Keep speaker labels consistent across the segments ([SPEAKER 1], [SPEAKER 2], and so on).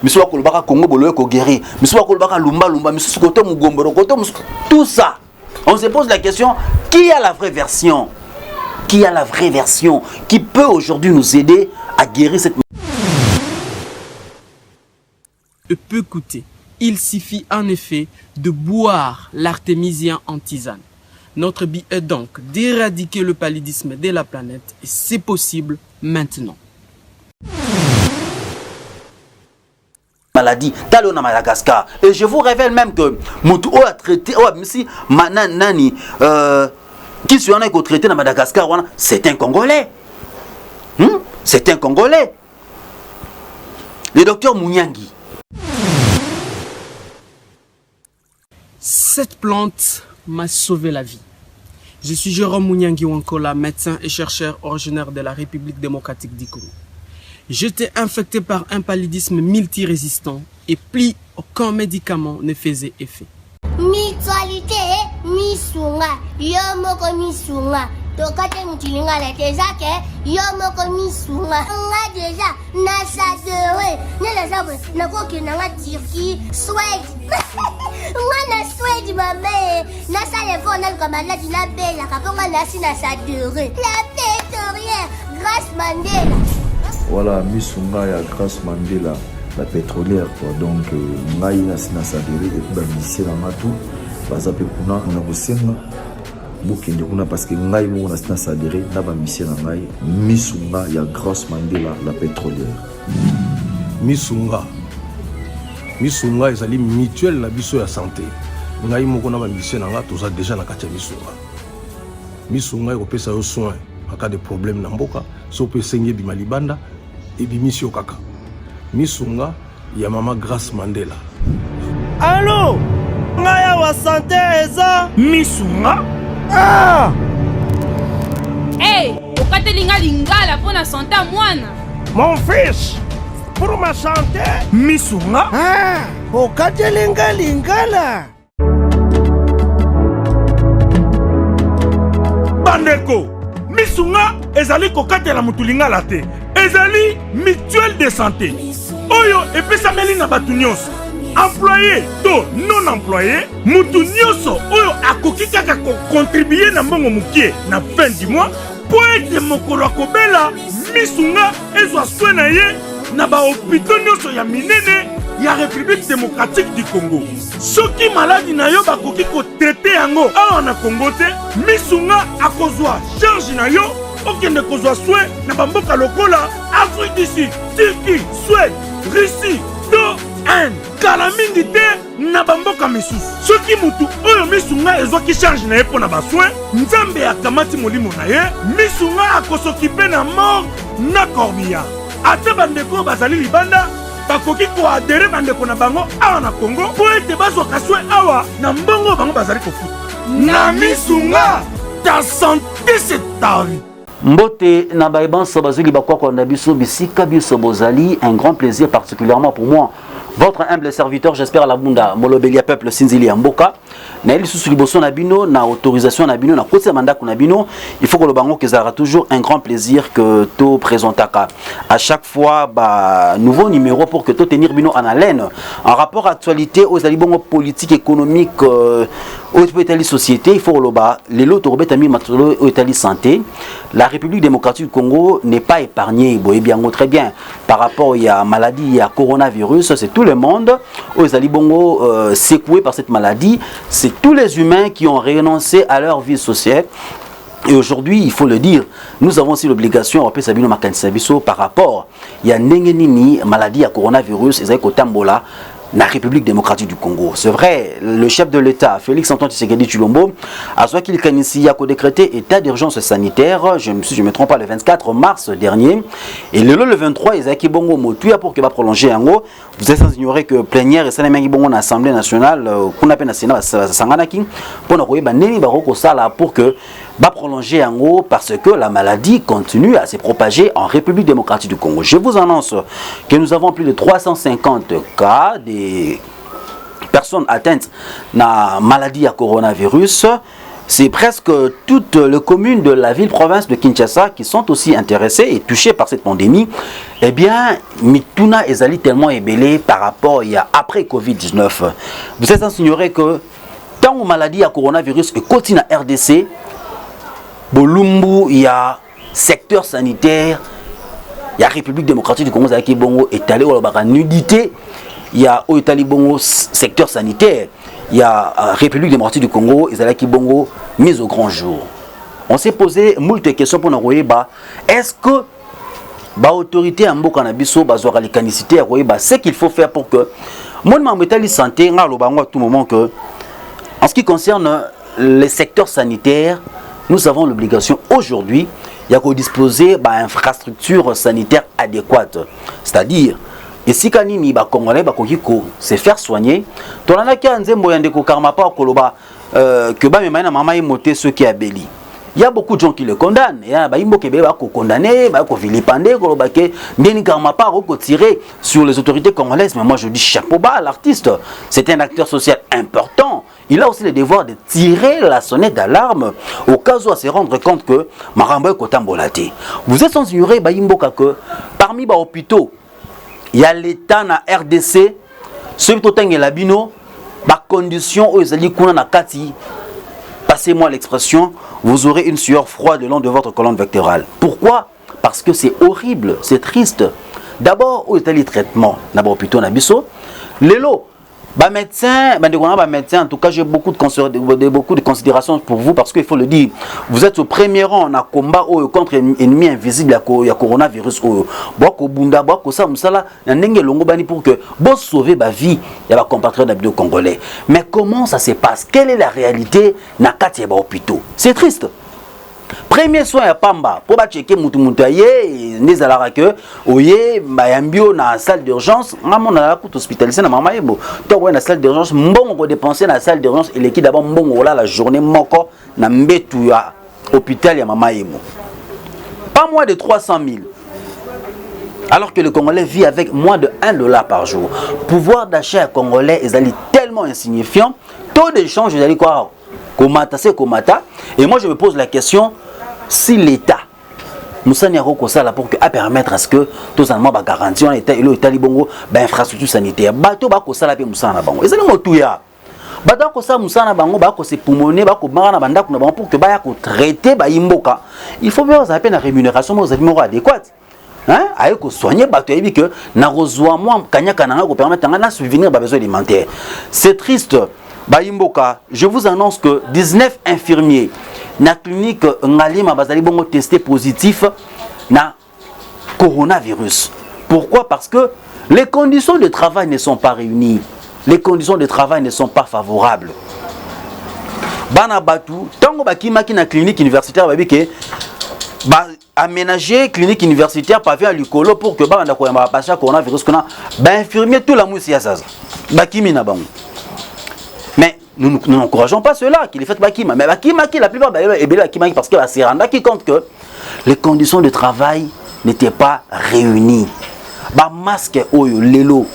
[SPEAKER 1] monsieur wa kolobaka Congo boloyo ko guérir, monsieur wa kolobaka lumba monsieur côté mugomboro côté tout ça. On se pose la question, qui a la vraie version? Qui a la vraie version qui peut aujourd'hui nous aider à guérir cette
[SPEAKER 2] peut coûter. Il suffit en effet de boire l'artémisien en tisane. Notre but est donc d'éradiquer le paludisme de la planète et c'est possible maintenant.
[SPEAKER 1] Maladie, t'as à Madagascar. Et je vous révèle même que Moutou a traité, Nani, qui se a traité dans Madagascar, c'est un Congolais. C'est un Congolais. Le docteur Mouniangui.
[SPEAKER 2] Cette plante m'a sauvé la vie. Je suis Jérôme Mouniangui Wankola, médecin et chercheur originaire de la République démocratique du Congo. J'étais infecté par un paludisme multirésistant et plus aucun médicament ne faisait effet.
[SPEAKER 3] Mutualité, misunga, yomoko misunga. Tokate mutilinga la tezake, yomoko misunga. Nga déjà, nasa dewe. Nela sabe, nakoki nanga Turquie, Suède. Nga na Suède mame, nasa lefo na kamala dina bela, kaponga nasi nasa dewe. La pétrolière, grâce Mandela.
[SPEAKER 4] Voilà, misunga ya grâce Mandela, la pétrolière quoi. Donc ngai na sadere et puis ba lycée na matu, bazape kuna na bosenga. Bokende kuna parce que ngai mo na sadere na ba lycée na ngai, misunga ya grâce Mandela, la pétrolière.
[SPEAKER 5] Misunga ezali mutuelle na biso ya santé. Ngai mo na ba lycée na nga toza déjà na kati ya misunga ekopesa yo soin en cas de problème na mboka, so pe senye bima libanda et bimisio kaka. Misunga ya mama Grace Mandela.
[SPEAKER 6] Allô? Ngaya wa santé eza misunga? Ah!
[SPEAKER 7] Hey, okatelinga lingala pour la santé à mwana.
[SPEAKER 6] Mon fils, pour ma santé, misunga? Ah! Okatelinga lingala. Bandeko, misunga ezali kokatela mutulinga la te. Ezali mutuelle de santé. Oyo epesameli na batu nyonso. Employé to non employé, mutu nyonso oyo akoki kaka contribuer na mbongo mukie na fin du mois po ete mokolo akobela misunga ezwa soin na ye na ba hôpitaux nyonso ya minene ya République démocratique du Congo. Soki maladi na yo bakoki ko traiter yango awa na Congo te, misunga akozwa charge na yo okende kozwa soin na bamboka lokola Afrique du Sud, Turquie, Suède, Russie, to Inde. Kala mingi te na bamboka misusu. Soki mutu oyo misunga ezwaki charge na ye pona basoin, nzambe akamati molimo na ye, misunga akosokipe na mort na corbillard. Ate bandeko bazali libanda, bakoki koadere bandeko na bango awa na Congo po ete bazwaka soin awa na mbongo bango bazali kofuta. Na misunga, ta santé c'est ta vie.
[SPEAKER 1] Mbote na baiban sabazuli bakwa kwa ndabiso bisika biso bozali, un grand plaisir particulièrement pour moi. Votre humble serviteur, j'espère à la bunda, Molobelia peuple Sinzili Mboka. Na ili susu liboso na bino, na autorisation na bino, na kote mandat na bino, il faut que le bango kezara toujours un grand plaisir que to présentaka. À chaque fois, nouveau numéro pour que to tenir bino en haleine. En rapport à actualité, aux alibongo politique, économique, aux Italie société, il faut que les lots betami matolo aux Italie santé. La République démocratique du Congo n'est pas épargnée, bien très bien, par rapport à la maladie, à coronavirus, c'est tout le monde aux alibongo secoué par cette maladie. C'est tous les humains qui ont renoncé à leur vie sociale. Et aujourd'hui, il faut le dire, nous avons aussi l'obligation, par rapport à la maladie à coronavirus, et Tambola, la République démocratique du Congo. C'est vrai, le chef de l'État, Félix Antoine Tshisekedi Tshilombo, a soit qu'il a décrété état d'urgence sanitaire, je ne me trompe pas, le 24 mars dernier. Et le 23, Isaki Bongo Motuya pour qu'il va prolonger en haut. Vous êtes sans ignorer que plénière et Salamé Bongo dans l'Assemblée nationale, qu'on appelle la Sénat, Sanganaki, pour que va prolonger en haut parce que la maladie continue à se propager en République démocratique du Congo. Je vous annonce que nous avons plus de 350 cas des personnes atteintes de maladie à coronavirus. c'est presque toutes les communes de la ville-province de Kinshasa qui sont aussi intéressées et touchées par cette pandémie. Eh bien, Mituna ezali tellement ébélé par rapport à après Covid-19. Vous êtes sans ignorer que tant que maladie à coronavirus et continue à RDC, Bolumbu, il y a secteur sanitaire, il y a République démocratique du Congo qui bongo étalé ou la nudité, il y a Italie bongo secteur sanitaire, il y a République démocratique du Congo et qui bongo mise au grand jour. On s'est posé moult questions pour nous voir est-ce que l'autorité en Mboka Nabiso bazora les canicité à ce qu'il faut faire pour que mon membre santé à tout moment que en ce qui concerne les secteurs sanitaires, nous avons l'obligation aujourd'hui de disposer d'infrastructures sanitaires adéquates. C'est-à-dire, et si kanini ba congolais ba kokiko se faire soigner, to nana ki nzembo yande ko karma pa koloba que ba mema na mama imote ceux qui abeli. Il y a beaucoup de gens qui le condamnent. Il y a des gens qui sont condamnés, qui sont vilipendés, qui sont tirés sur les autorités congolaises. Mais moi je dis chapeau bas à l'artiste. C'est un acteur social important. Il a aussi le devoir de tirer la sonnette d'alarme au cas où à se rendre compte que Marambo est Kotambolate. Vous êtes sans ignorer que parmi les hôpitaux, il y a l'État na RDC, ceux qui ont labino, les conditions où ils ont kati. Passez-moi l'expression, vous aurez une sueur froide le long de votre colonne vertébrale. Pourquoi? Parce que c'est horrible, c'est triste. D'abord, où est les traitements? D'abord, plutôt Nabiso. Lélo, médecin, en tout cas, j'ai beaucoup de considérations pour vous parce qu'il faut le dire. Vous êtes au premier rang en combat contre un ennemi invisible, il y a coronavirus. Pour que vous sauvez la vie, il y a des compatriotes congolais. Mais comment ça se passe? Quelle est la réalité dans les hôpitaux? C'est triste. Premier soin à Pamba, pour checker Moutoumoutaye, Nézalara que, oye, Bayambio na salle d'urgence, maman na coûte hospitalisé na maman ebo. Toi na salle d'urgence, mbongo ko dépenser na salle d'urgence et l'équipe d'abord mbongo la journée moko na mbetu ya hôpital ya maman ebo. Pas moins de 300 000. Alors que le Congolais vit avec moins de $1 par jour. Pouvoir d'achat congolais est tellement insignifiant. Taux d'échange est quoi? Komata c'est komata. Et moi je me pose la question si l'État nous sommes pour permettre à ce que tous les gens garantir l'État et l'État libongo infrastructure sanitaire. Bateau ba ko sala pe musana bango. Ezali motuya. Bateau ko sala musana bango ba ko se pulmoner ba ko mara banda ko pour que ba ya ko traiter ba imboka. Il faut bien ça peine la rémunération aux aliments adéquate. Hein? Aïe ko soigner bateau et que na rezoa moi kanyaka na ko permettre na subvenir ba besoin alimentaire. C'est triste. Baimboka, je vous annonce que 19 infirmiers na clinique Ngalima bazali bongo testé positif na coronavirus. Pourquoi? Parce que les conditions de travail ne sont pas réunies. Les conditions de travail ne sont pas favorables. Bana batu, tango bakimaki na clinique universitaire babike ba aménager clinique universitaire pavé à Lucolo pour que bana ko yamba passer coronavirus kona ba infirmier tout la mousse ya zaza. Bakimi na bango. Mais nous n'encourageons pas cela, qu'il est fait Bakima. Mais Bakima, la plupart, parce que c'est Randa qui compte que les conditions de travail n'étaient pas réunies. Masque, lelo,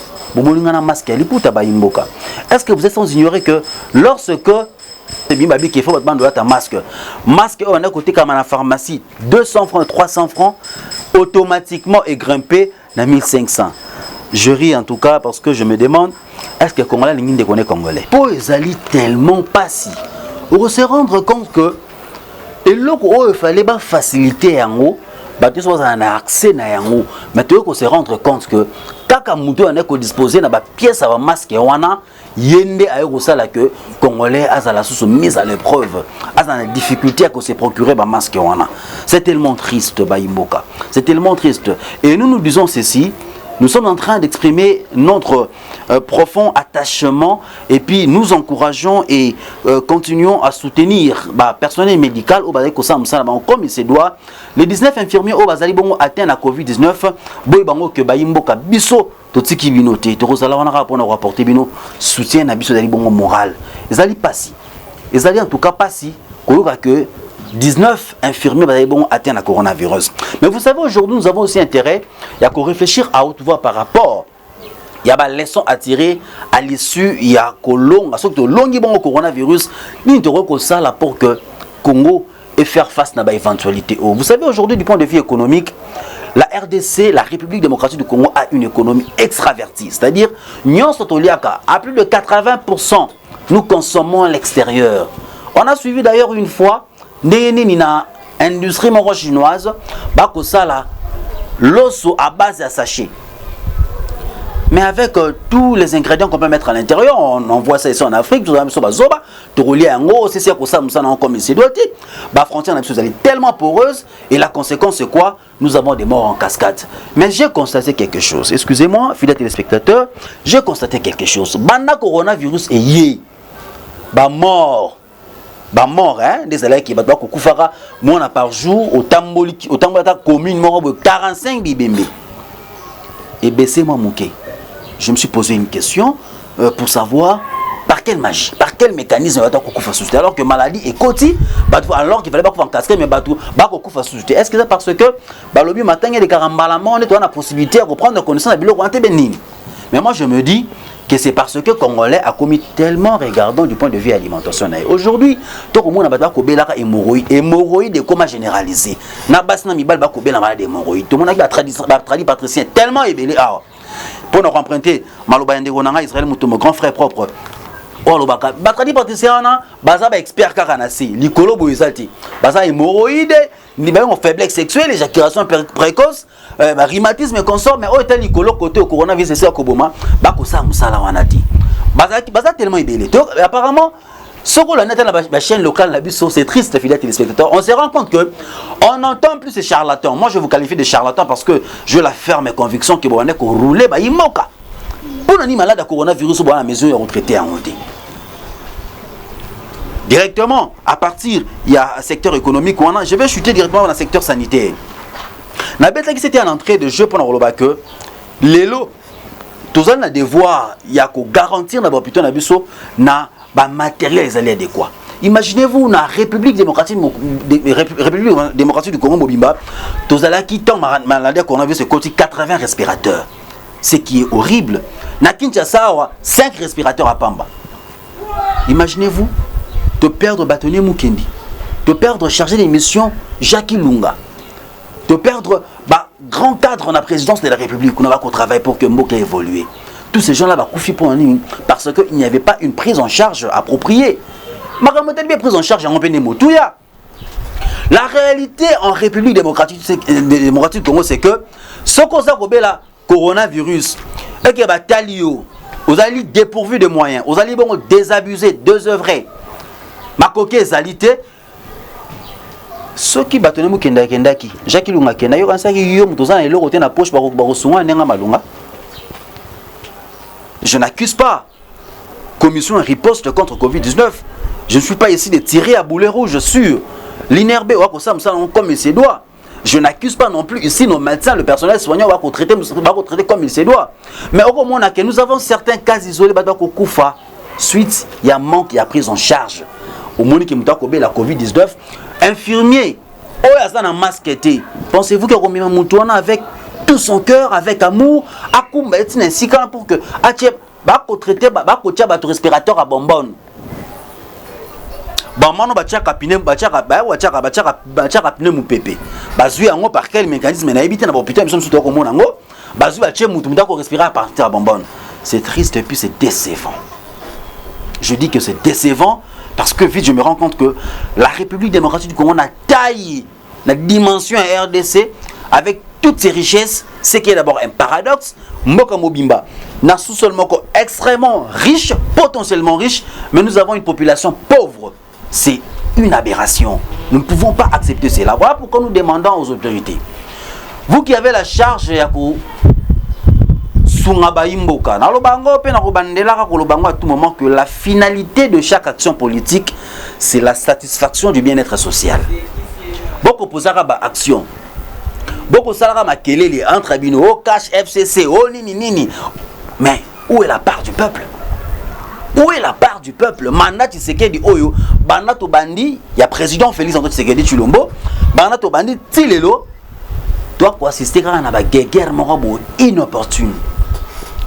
[SPEAKER 1] est-ce que vous êtes sans ignorer que lorsque il faut un masque, on a côté comme à la pharmacie, 200 francs, 300 francs, automatiquement est grimpé à 1500. Je ris en tout cas parce que je me demande est-ce que Congolais les connaît Congolais. Pour les alliés tellement pas si. On se rendre compte que et là il fallait pas faciliter en haut, bah tu sois un accès na en haut. Mais tu faut se rendre compte que kaka muto on est disposé na ba pièce à masque wana yende ayo sala que Congolais a la sous mise à l'épreuve, a la difficulté à se procurer ba masque wana. C'est tellement triste Baimboka. C'est tellement triste et nous disons ceci. Nous sommes en train d'exprimer notre profond attachement et puis nous encourageons et continuons à soutenir le personnel médical au comme il se doit. Les 19 infirmiers au Bazali Bongo atteints la Covid-19, boy bango que Baimboka biso totiki binote tozala wana rapona rapporter bino soutien na biso dali bongo moral. Ezali pasi. Ezali en tout cas pasi koyoka que 19 infirmiers atteints à coronavirus. Mais vous savez, aujourd'hui, nous avons aussi intérêt à réfléchir à haute voix par rapport il y a des leçons à tirer à l'issue, il y a Colonga, sauf que longi bon coronavirus, ni de ça là pour que Congo ait faire face à l'éventualité. Vous savez, aujourd'hui, du point de vue économique, la RDC, la République démocratique du Congo, a une économie extravertie. C'est-à-dire, à plus de 80%, nous consommons à l'extérieur. On a suivi d'ailleurs une fois, l'industrie chinoise, l'osso à base à sachet. Mais avec tous les ingrédients qu'on peut mettre à l'intérieur, on voit ça ici en Afrique, tout ça, c'est comme ça, comme ici, la frontière est tellement poreuse et la conséquence c'est quoi? Nous avons des morts en cascade. Mais j'ai constaté quelque chose, excusez-moi, fidèles téléspectateurs, j'ai constaté quelque chose. Banda coronavirus est mort. Hein, des élèves qui battent Koufara, moi par jour, au Tamboli commune, 45 bibembe. Et baissez-moi mouké. Je me suis posé une question pour savoir par quelle magie, par quel mécanisme va Kouffa sous alors que maladie est cotée, alors qu'il fallait pas pouvoir casquer mais Kouffa sous. Est-ce que c'est parce que le matin il y a des carambalaments, on a la possibilité de reprendre connaissance de bilan bénigne. Mais moi je me dis que c'est parce que Congolais a commis tellement regardant du point de vue alimentation. Aujourd'hui, tout le monde a des hémorroïdes de coma généralisé. Na bas na mibal ba kobela malade hémorroïdes. Tout le monde a traduit patricien tellement ébélé. Pour nous emprunter, Maloba Ndegonanga Israël mon grand frère propre. Oh lobaka, traduit patricien na baza ba expert karanasi, likolo boizati. Baza hémorroïdes, ni ba faiblesse sexuelle, éjaculation précoce. Rhumatisme et consort, mais au état Nicolo côté au coronavirus c'est à Koboma, Bakosa Moussala Wanati. Baza tellement ébélé. Apparemment, ce qu'on a la chaîne locale, c'est triste, fidèles téléspectateurs. On se rend compte que on n'entend plus ces charlatans. Moi, je vous qualifie de charlatans parce que je la ferme conviction que bon, on est roulé, il manque. Pour un malade à coronavirus, à la maison, on traité à monter. Directement, à partir, il y a un secteur économique, je vais chuter directement dans le secteur sanitaire. Nabeta qui c'était en entrée de jeu pendant le bac les lots tous un devoir il y a que garantir na hôpital na biso na ba matériel adéquat. Imaginez-vous la République démocratique du Congo Mobimba tous allà qui tombe maladie coronavirus c'est côté 80 respirateurs. Ce qui est horrible. Na Kinshasa 5 respirateurs à Pamba. Imaginez-vous te perdre bâtonnier Mukendi, te perdre chargé d'émission Jackie Lunga. De perdre grand cadre dans la présidence de la République, on va qu'on travaille pour que Mboka évolue. Tous ces gens-là vont couper pour un ligne parce qu'il n'y avait pas une prise en charge appropriée. Bien prise en charge en Motouya. La réalité en République démocratique du Congo, c'est que ce qu'on a là, coronavirus, et que Talio, vous allez dépourvu de moyens, vous allez désabusé, désœuvrer. Ma coquille alité. Ceux qui battent les Kendaki, Jacques Lunga Kenda, il y a un sac qui est dans la poche je n'accuse pas commission en riposte contre Covid-19. Je ne suis pas ici de tirer à boulet rouge sur l'inherbé comme il se doit. Je n'accuse pas non plus ici nos médecins, le personnel soignant va traiter comme il se doit. Mais au moins nous avons certains cas isolés suite il y a manque, il y a prise en charge. Au monde qui la Covid-19. Infirmier, pensez-vous que avec tout son cœur, avec amour, pour que traiter respirateur à bonbonne. Par quel mécanisme c'est triste et puis c'est décevant. Je dis que c'est décevant. Parce que vite je me rends compte que la République démocratique du Congo a taillé la dimension RDC avec toutes ses richesses, ce qui est d'abord un paradoxe. Mboka Mobimba n'a seulement extrêmement riche, potentiellement riche, mais nous avons une population pauvre. C'est une aberration. Nous ne pouvons pas accepter cela. Voilà pourquoi nous demandons aux autorités. Vous qui avez la charge à tout moment que la finalité de chaque action politique, c'est la satisfaction du bien-être social. Beaucoup posent action. Beaucoup salama kelele entre abino au cash FCC au nini. Mais où est la part du peuple? Où est la part du peuple? Mandat Tshisekedi oyo, Banato Bandi, il y a président Félix Antoine Tshisekedi Chilombo, Banato Bandi Tilelo doit assister à une guerre morale inopportune.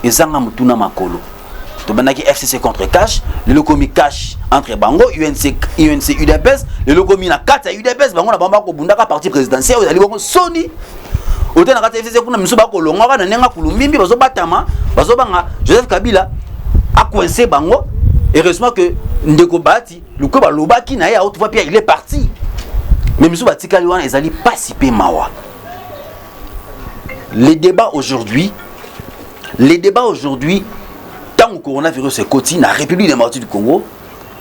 [SPEAKER 1] ezanga mutuna makolo. To banaki FCC contre cash, le lokomi cash entre bango UNC UDPS, le lokomi na kata UDPS bango na bamba ko bundaka parti présidentiel ozali bongo soni. Ote na kata FCC kuna miso bako longa na nenga kulumbimbi bazo batama, bazo banga Joseph Kabila a coincé bango. Heureusement que Ndeko Bati, le ko ba lobaki na ya autrefois Pierre il est parti. Mais miso batikali wana ezali pas si pe mawa. Les débats aujourd'hui, tant que le coronavirus est côté dans la République démocratique du Congo,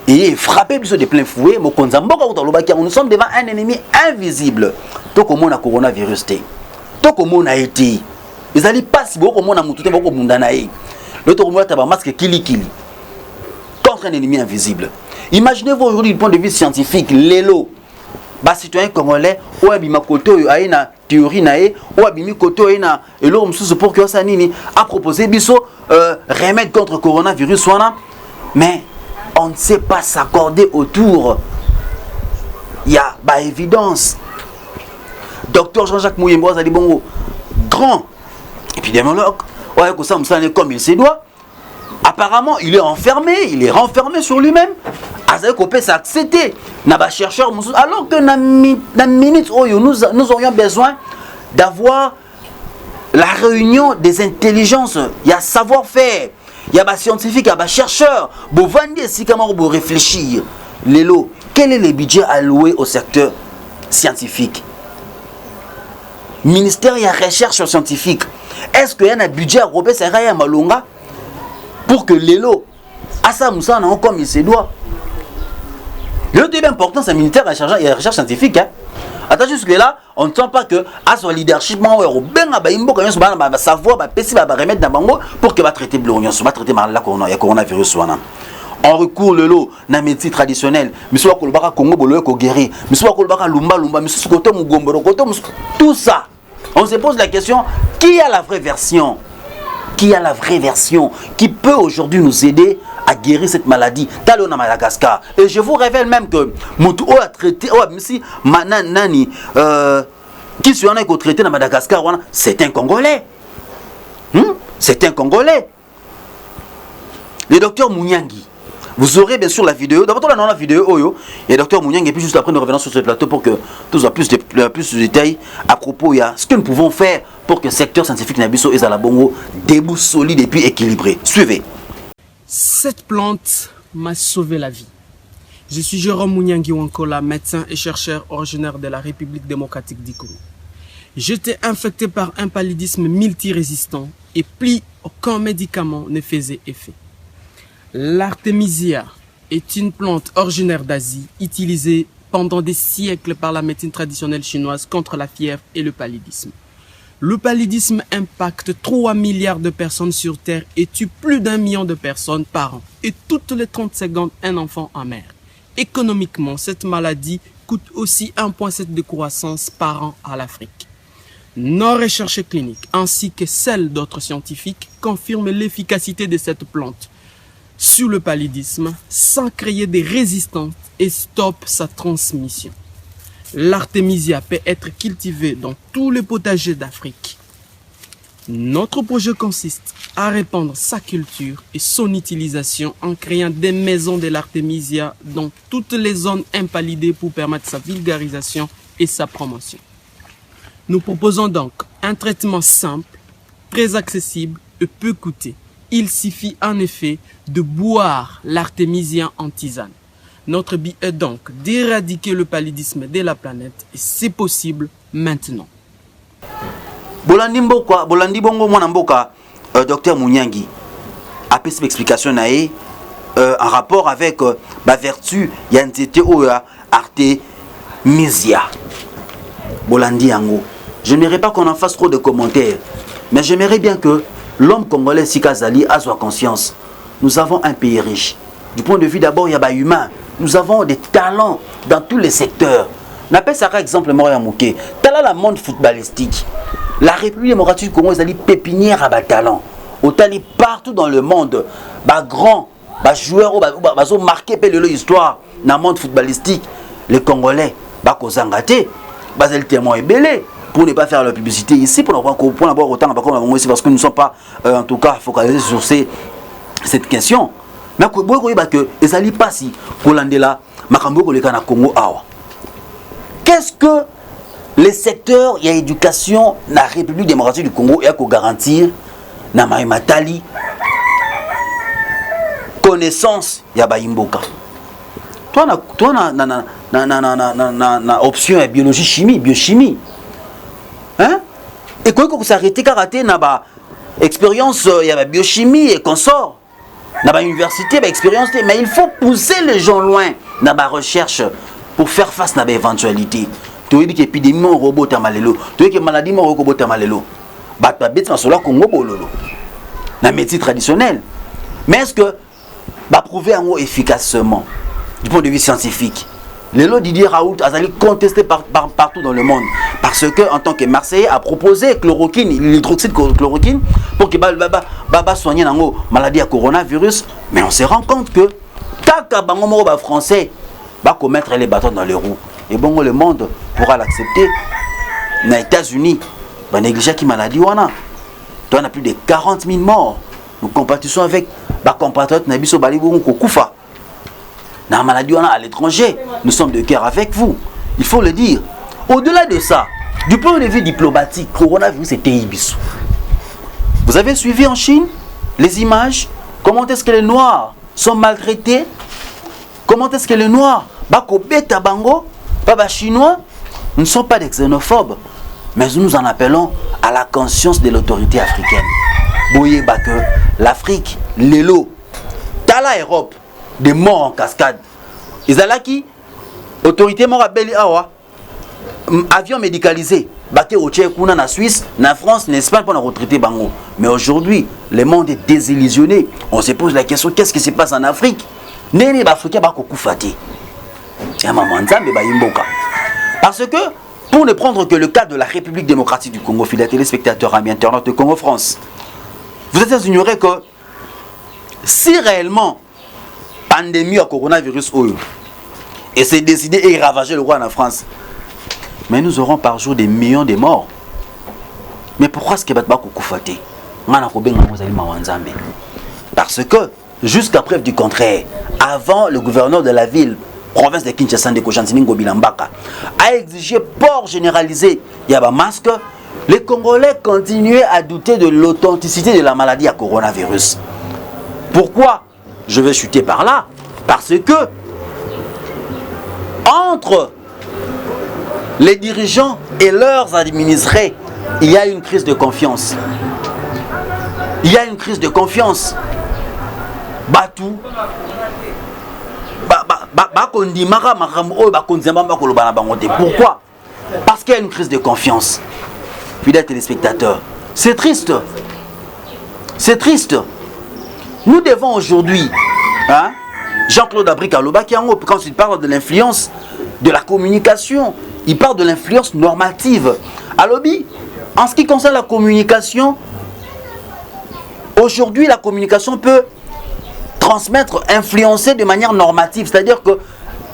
[SPEAKER 1] et frappé de plein fouet, nous sommes devant un ennemi invisible. Tant que le coronavirus est, tant que le a été, ils n'allaient pas si beaucoup de monde a beaucoup de monde. L'autre monde a un masque kili contre un ennemi invisible. Imaginez-vous aujourd'hui du point de vue scientifique, l'élo. Bas citoyen congolais ou abima koto aina théorie nae ou abimi koto aina elo msusu pour que ça nini a proposé biso remède contre coronavirus wana, mais on ne sait pas s'accorder autour. Il y a bah évidence. Docteur Jean-Jacques Mouyembo azali bongo grand épidémiologue ouais que ça me comme il se doit. Apparemment, il est renfermé sur lui-même. Azaï Kopé s'est accepté. Naba chercheur, alors que dans minute où nous aurions besoin d'avoir la réunion des intelligences. Il y a savoir-faire, il y a des scientifiques, il y a des chercheurs. Vous vendez si comment vous réfléchir. Lélo, quel est le budget alloué au secteur scientifique? Ministère de la recherche scientifique. Est-ce qu'il y a un budget européen, c'est rien malonga? Pour que l'élo, à ça, nous sommes comme il se doit. Le plus important, c'est le ministère de la recherche scientifique. Hein. Attends, jusque là, on ne sent pas que à son leadership, on va savoir, va remettre dans bango pour que va traiter blognon, va traiter le coronavirus. On recourt le lot dans la médecine traditionnelle. Monsieur Kolbaka Congo, Bolo Kogeri, Monsieur Kolbaka Lumba, Monsieur Koto Mugombo, tout ça. On se pose la question, qui a la vraie version? Qui a la vraie version, qui peut aujourd'hui nous aider à guérir cette maladie? Talon à Madagascar. Et je vous révèle même que Moutou a traité, Manani, qui se a traité dans Madagascar, c'est un Congolais. C'est un Congolais. Le docteur Mouniangi. Vous aurez bien sûr la vidéo. D'abord, on a la vidéo. Et le docteur Mouniangi, et puis juste après, nous revenons sur ce plateau pour que tous aient plus de détails à propos de ce que nous pouvons faire pour que le secteur scientifique Nabiso et Zalabongo debout, solide et puis équilibré. Suivez.
[SPEAKER 2] Cette plante m'a sauvé la vie. Je suis Jérôme Mouniangi Wankola, médecin et chercheur originaire de la République démocratique du Congo. J'étais infecté par un paludisme multirésistant et plus aucun médicament ne faisait effet. L'artémisia est une plante originaire d'Asie utilisée pendant des siècles par la médecine traditionnelle chinoise contre la fièvre et le paludisme. Le paludisme impacte 3 milliards de personnes sur Terre et tue plus d'1 million de personnes par an. Et toutes les 30 secondes, un enfant en mer. Économiquement, cette maladie coûte aussi 1,7 de croissance par an à l'Afrique. Nos recherches cliniques ainsi que celles d'autres scientifiques confirment l'efficacité de cette plante sur le paludisme sans créer des résistances et stoppe sa transmission. L'artémisia peut être cultivée dans tous les potagers d'Afrique. Notre projet consiste à répandre sa culture et son utilisation en créant des maisons de l'artémisia dans toutes les zones impalidées pour permettre sa vulgarisation et sa promotion. Nous proposons donc un traitement simple, très accessible et peu coûteux. Il suffit en effet de boire l'artémisia en tisane. Notre but est donc d'éradiquer le paludisme de la planète et c'est possible maintenant.
[SPEAKER 1] Bolandi bongo mwana mboka docteur Mouniangi a fait cette explication en rapport avec la vertu yantete oya artémisia. Bolandi yango. Je n'aimerais pas qu'on en fasse trop de commentaires, mais j'aimerais bien que l'homme congolais Sikazali a sa conscience. Nous avons un pays riche. Du point de vue d'abord, il y a humain. Nous avons des talents dans tous les secteurs. On appelle ça par exemple Moria Mouké. Talent la monde footballistique. La République démocratique du Congo, c'est pépinière à talent. Autant partout dans le monde, grand, joueur, marqué l'histoire dans le monde footballistique. Les Congolais, Kozangate, le témoin est belé. pour ne pas faire la publicité ici, pour n'avoir autant ici, parce que nous ne sommes pas, en tout cas, focalisés sur cette question. Mais que ezali pasi kolandela makambo koleka na Congo awa. Qu'est-ce que les secteurs y a éducation na République démocratique du Congo et ko garantir na matali connaissance ya baimboka. Toi na option biologie chimie biochimie. Hein? Et quoi que s'arrêter karaté na ba expérience ya ba biochimie et consort. Dans l'université, expérience, mais il faut pousser les gens loin dans la recherche pour faire face à l'éventualité. Tu veux dire que l'épidémie est robot tamalelo, tu veux dire que la maladie est robot tamalelo. Bah, tu as bête, c'est Congo bololo. La médecine traditionnelle. Mais est-ce que bah prouver un mot efficacement du point de vue scientifique? Les lots Didier Raoult a contesté partout dans le monde parce que en tant que Marseillais a proposé chloroquine, l'hydroxyde chloroquine pour que baba soigner la maladie à coronavirus, mais on se rend compte que tant que français va commettre les bâtons dans les roues et bon le monde pourra l'accepter. Aux États-Unis, va négliger qui maladie wana. On a plus de 40 000 morts. Nous compatissons avec les compatriotes Nabiso Balibou Koufa. Dans la maladie à l'étranger, nous sommes de cœur avec vous. Il faut le dire. Au-delà de ça, du point de vue diplomatique, coronavirus était Ibisu. Vous avez suivi en Chine les images? Comment est-ce que les Noirs sont maltraités? Comment est-ce que les Noirs, Bako Beta Bango, Baba Chinois, ne sont pas des xénophobes, mais nous en appelons à la conscience de l'autorité africaine. Boye Bake, l'Afrique, l'élo, Tala Europe, des morts en cascade. Izalaki, autorité morabeli awa, avion médicalisé, baké au Tchèque, na Suisse, na France, n'Espagne pour retraiter bango. Mais aujourd'hui, le monde est désillusionné. On se pose la question, qu'est-ce qui se passe en Afrique? Néné Africain bako koufati. Parce que, pour ne prendre que le cas de la République démocratique du Congo, fidèles téléspectateurs, amis internautes de Congo France, vous êtes ignoré que si réellement pandémie au coronavirus et c'est décidé et ravager le roi en France, mais nous aurons par jour des millions de morts. Mais pourquoi est-ce que vous avez Parce que, jusqu'à preuve du contraire, avant le gouverneur de la ville, province de Kinshasa, de Kochantini Ngobilambaka, a exigé port généralisé, il y a un masque, les Congolais continuaient à douter de l'authenticité de la maladie à coronavirus. Pourquoi je vais chuter par là? Parce que entre les dirigeants et leurs administrés, il y a une crise de confiance. Il y a une crise de confiance. Batou. Pourquoi? Parce qu'il y a une crise de confiance. Fidèles téléspectateurs, c'est triste. C'est triste. Nous devons aujourd'hui, hein, Jean-Claude Abrikaloba, quand il parle de l'influence de la communication, il parle de l'influence normative. Alors, en ce qui concerne la communication, aujourd'hui, la communication peut transmettre, influencer de manière normative. C'est-à-dire que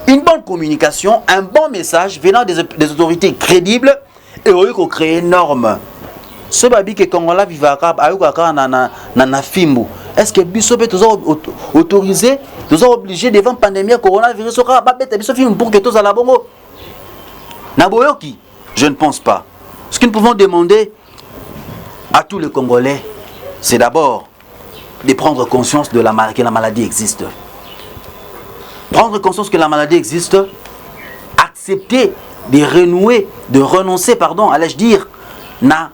[SPEAKER 1] une bonne communication, un bon message venant des autorités crédibles, et au lieu de créer une norme. Ce babi que Congola vivaka na fimbu. Est-ce que biso peut autorisé, nous sommes obligés devant la pandémie coronavirus pour que tous à la bongo? Naboyoki, je ne pense pas. Ce que nous pouvons demander à tous les Congolais, c'est d'abord de prendre conscience de que la maladie existe. Prendre conscience que la maladie existe, accepter de renoncer, allais-je dire, na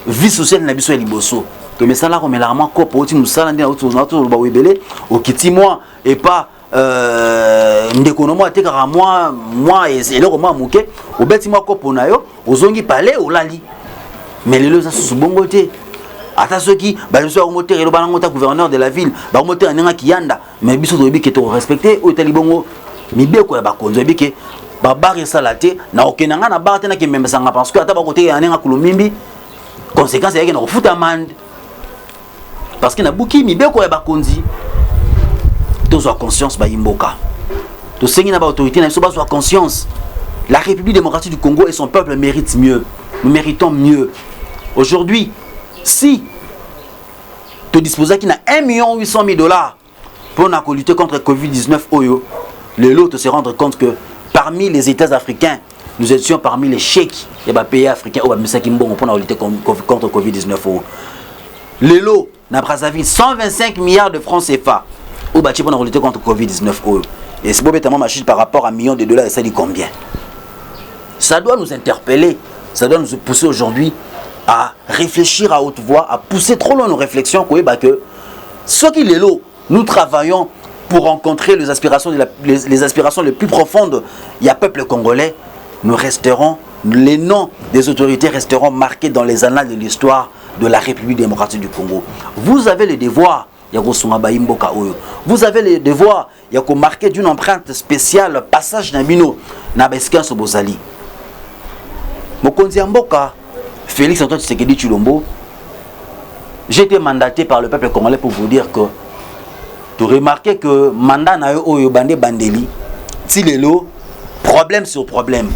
[SPEAKER 1] vie sociale na biso liboso. Que mais ça là comme la rama ko poti musala ndina utu ba webele au kiti moi et pas ndekonomo atekara moi et le roman muke au beti moi ko ponayo ozongi palais olali. Mais les loza sous bongote. Ata ceux qui ba biso moteur le banangota gouverneur de la ville, ba moteur nanga kiyanda, mais biso dobi ke to respecter o talibongo mibeko ya bakonzo bike babare salate na okenanga na barate na kimemesanga parce que ata ba côté ya nanga kulumimbi conséquence yake na kofuta amende. Parce que na buki mibeko ya bakonzi tous ont conscience ba imboka. To sengi na ba autorité na biso ba conscience. La République démocratique du Congo et son peuple méritent mieux. nous méritons mieux. Aujourd'hui, si tu disposes qui n'a 1 800 000 $, pour lutter contre le Covid-19, les lots se rendre compte que parmi les États africains, nous étions parmi les chèques des pays africains pour lutter contre le Covid-19. Les lots, dans Brazzaville, 125 milliards de francs CFA pour lutter contre le Covid-19. Et c'est probablement machine par rapport à $1 million, et ça dit combien? Ça doit nous interpeller, ça doit nous pousser aujourd'hui à réfléchir à haute voix, à pousser trop loin nos réflexions, que ce qui est lots, nous travaillons pour rencontrer les aspirations les plus profondes. Il y a peuple congolais, nous resterons, les noms des autorités resteront marqués dans les annales de l'histoire de la République démocratique du Congo. Vous avez le devoir, vous avez le devoir, il y a marqué d'une empreinte spéciale, passage d'Amino, Nabeskin Sobozali. Mokonzi Mboka, Félix Antoine Tshisekedi Tshilombo, j'ai été mandaté par le peuple congolais pour vous dire que tu remarquez que mandat na yo bandé bandeli ti lelo problème sur problème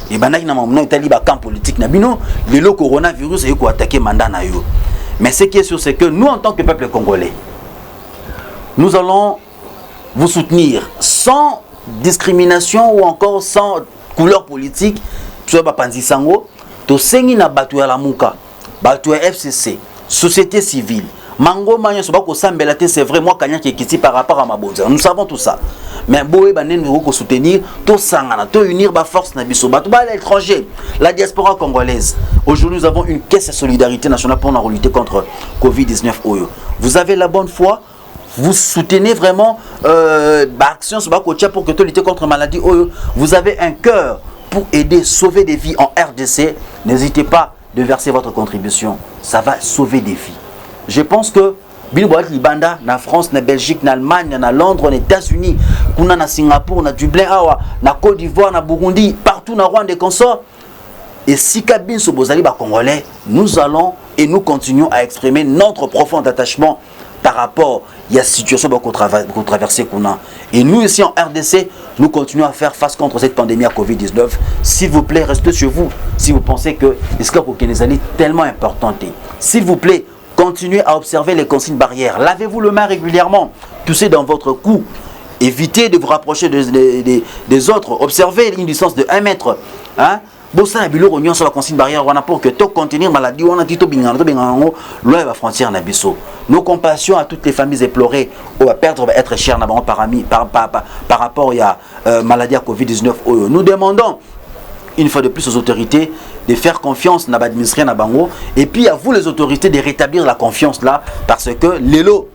[SPEAKER 1] et bandaki na mamno itali ba camp politique na bino lelo coronavirus et ko attaquer mandat na yo. Mais ce qui est sûr, c'est que nous en tant que peuple congolais, nous allons vous soutenir sans discrimination ou encore sans couleur politique. Tu vois Panzi Sango, to sengi na batu ya Lamuka, batu ya FCC, société civile. Mango Magnon Sobako Sambelate, c'est vrai, moi, Kanya qui est ici par rapport à ma bonne. Nous savons tout ça. Mais Boé Banen, nous devons soutenir, tout sangana, tout unir ma force Nabiso, tout l'étranger, la diaspora congolaise. Aujourd'hui, nous avons une caisse de solidarité nationale pour nous lutter contre Covid-19. Vous avez la bonne foi, vous soutenez vraiment l'action pour que tu luttes contre la maladie. Vous avez un cœur pour aider, sauver des vies en RDC. N'hésitez pas de verser votre contribution. Ça va sauver des vies. Je pense que Bilboat Libanda, na France, na Belgique, na Allemagne, na Londres, na États-Unis, na Singapour, na Dublin, na Côte d'Ivoire, na Burundi, partout na Rwanda et consorts. Et si Kabin Sobozali ba Congolais, nous allons et nous continuons à exprimer notre profond attachement par rapport à la situation qu'on traverse. Et nous ici en RDC, nous continuons à faire face contre cette pandémie à Covid-19. S'il vous plaît, restez chez vous. Si vous pensez que l'esclave est tellement importante, s'il vous plaît, continuez à observer les consignes barrières. Lavez-vous le main régulièrement. Toussez dans votre cou. Évitez de vous rapprocher des autres. Observez une distance de 1 mètre. Hein? Sur la consigne barrière, pour que tout contenir maladie, on a dit tout la frontière nabiso. Nos compassions à toutes les familles éplorées ou à perdre être chers par rapport à maladie à Covid-19. Nous demandons une fois de plus aux autorités de faire confiance à l'administration na bango et puis à vous les autorités de rétablir la confiance là parce que l'élo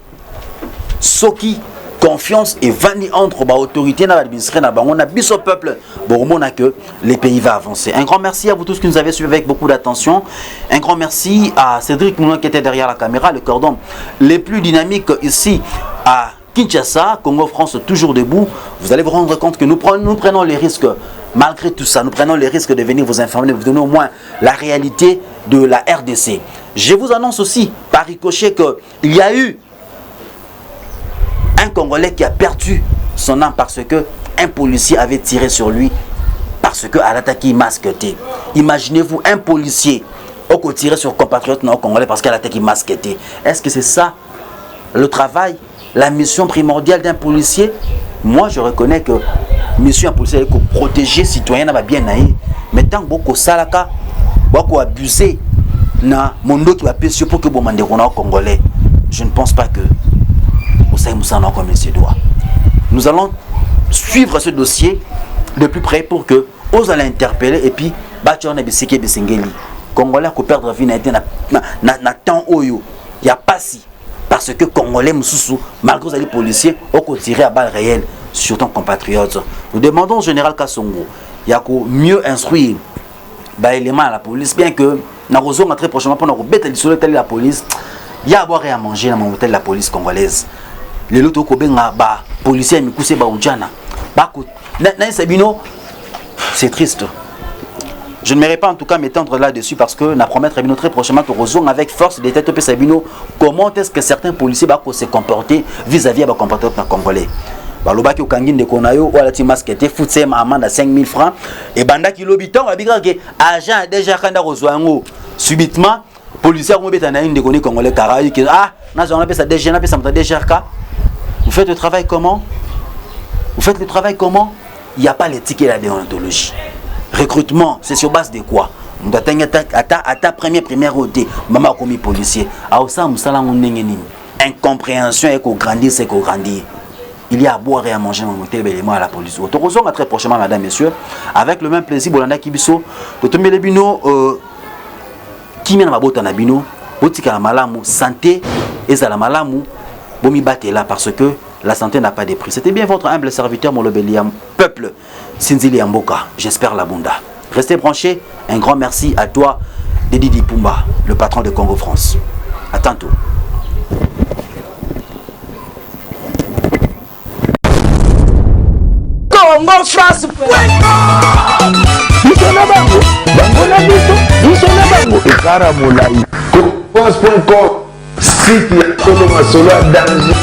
[SPEAKER 1] soki confiance et vani entre l'autorité na l'administration na bango na biso peuple bon que les pays va avancer. Un grand merci à vous tous qui nous avez suivis avec beaucoup d'attention. Un grand merci à Cédric Mounon qui était derrière la caméra, le cordon les plus dynamiques ici à Kinshasa, Congo France toujours debout. Vous allez vous rendre compte que nous prenons les risques. Malgré tout ça, nous prenons les risques de venir vous informer, de vous donner au moins la réalité de la RDC. Je vous annonce aussi, par ricochet, qu'il y a eu un Congolais qui a perdu son âme parce qu'un policier avait tiré sur lui, parce qu'à l'attaque, il masquetait. Imaginez-vous un policier qui a tiré sur un compatriote Congolais parce qu'à l'attaque, il masquetait. Est-ce que c'est ça le travail, la mission primordiale d'un policier? Moi, je reconnais que mission policier est de protéger les citoyens, bien mais tant que salaka, beaucoup abusé na mondo qui va payer pour que vous mandez au Congolais, je ne pense pas que nous allons suivre ce dossier de plus près pour que vous allez interpeller et puis battre na bisiki bisengeli Congolais ko perdre vie na temps oyo il y a pas si parce que Congolais mususu malgré les policiers ont tiré à balles réelles sur ton compatriote. Nous demandons au général Kassongo il y a mieux instruire éléments à la police bien que nous allons très prochainement pour nous bêter la police. Il y a à boire et à manger dans mon hôtel de la police congolaise. Les autres policiers c'est triste. Je ne m'irai pas en tout cas m'étendre là-dessus parce que nous promettons très prochainement que nous avec force des têtes comment est-ce que certains policiers vont se comporter vis-à-vis de compatriotes congolais. balobaki okangi ndeko na yo wala ti masque te futse amende à 5000 francs et bandaki lobiton abika ke agent déjà kanda kozwa yango subitement policier ko beta na ndeko ni congolais karayi que ah na zona pesa déjà na pesa mta déjà ka. Vous faites le travail comment? Vous faites le travail comment? Il n'y a pas l'éthique et la déontologie. Recrutement, c'est sur base de quoi? On doit à ta première ôté, maman commis policier. À ça, incompréhension et qu'on grandit, c'est qu'on grandit. Il y a à boire et à manger à la police. Autorisons très prochainement, madame, messieurs, avec le même plaisir, Bolanda Kibiso, de tomber les bino, qui mène ma botte en abino, botika la malamu, santé, et la malamu, bomi bate là parce que la santé n'a pas de prix. C'était bien votre humble serviteur, Molobeliam, peuple, Sinzili Mboka. J'espère la bunda. Restez branchés. Un grand merci à toi, Didi Pumba, le patron de Congo France. À tantôt.
[SPEAKER 8] Congo France. Site ya Congo Masolo danger.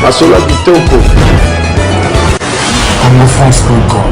[SPEAKER 8] Masolo kitoko. Congo France.com